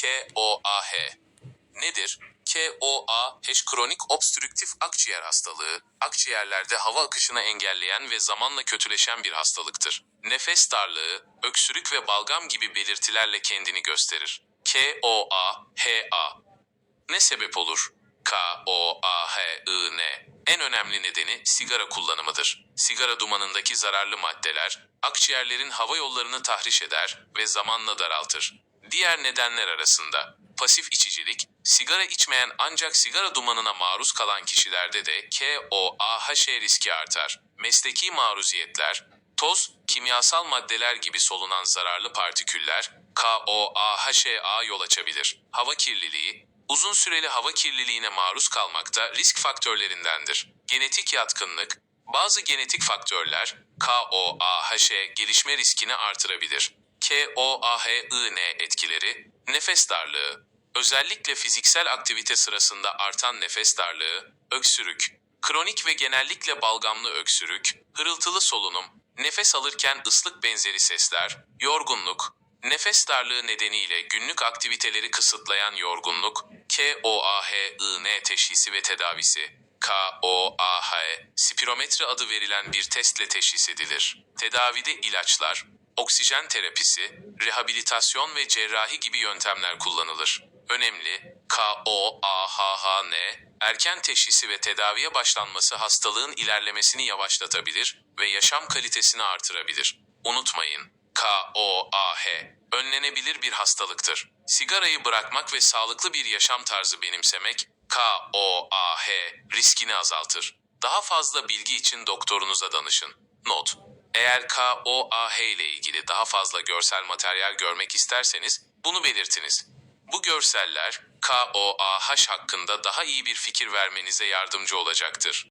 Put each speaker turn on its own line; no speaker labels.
KOAH nedir? KOAH kronik obstrüktif akciğer hastalığı, akciğerlerde hava akışını engelleyen ve zamanla kötüleşen bir hastalıktır. Nefes darlığı, öksürük ve balgam gibi belirtilerle kendini gösterir. KOAH ne sebep olur? KOAHIN en önemli nedeni sigara kullanımıdır. Sigara dumanındaki zararlı maddeler, akciğerlerin hava yollarını tahriş eder ve zamanla daraltır. Diğer nedenler arasında pasif içicilik, sigara içmeyen ancak sigara dumanına maruz kalan kişilerde de KOAH riski artar. Mesleki maruziyetler, toz, kimyasal maddeler gibi solunan zararlı partiküller KOAH'a yol açabilir. Hava kirliliği, uzun süreli hava kirliliğine maruz kalmak da risk faktörlerindendir. Genetik yatkınlık, bazı genetik faktörler KOAH gelişme riskini artırabilir. KOAHIN etkileri, nefes darlığı, özellikle fiziksel aktivite sırasında artan nefes darlığı, öksürük, kronik ve genellikle balgamlı öksürük, hırıltılı solunum, nefes alırken ıslık benzeri sesler, yorgunluk, nefes darlığı nedeniyle günlük aktiviteleri kısıtlayan yorgunluk, KOAHIN teşhisi ve tedavisi. KOAH, spirometre adı verilen bir testle teşhis edilir. Tedavide ilaçlar, oksijen terapisi, rehabilitasyon ve cerrahi gibi yöntemler kullanılır. Önemli, KOAHN, erken teşhisi ve tedaviye başlanması hastalığın ilerlemesini yavaşlatabilir ve yaşam kalitesini artırabilir. Unutmayın, KOAH, önlenebilir bir hastalıktır. Sigarayı bırakmak ve sağlıklı bir yaşam tarzı benimsemek, KOAH riskini azaltır. Daha fazla bilgi için doktorunuza danışın. Not: Eğer KOAH ile ilgili daha fazla görsel materyal görmek isterseniz bunu belirtiniz. Bu görseller KOAH hakkında daha iyi bir fikir vermenize yardımcı olacaktır.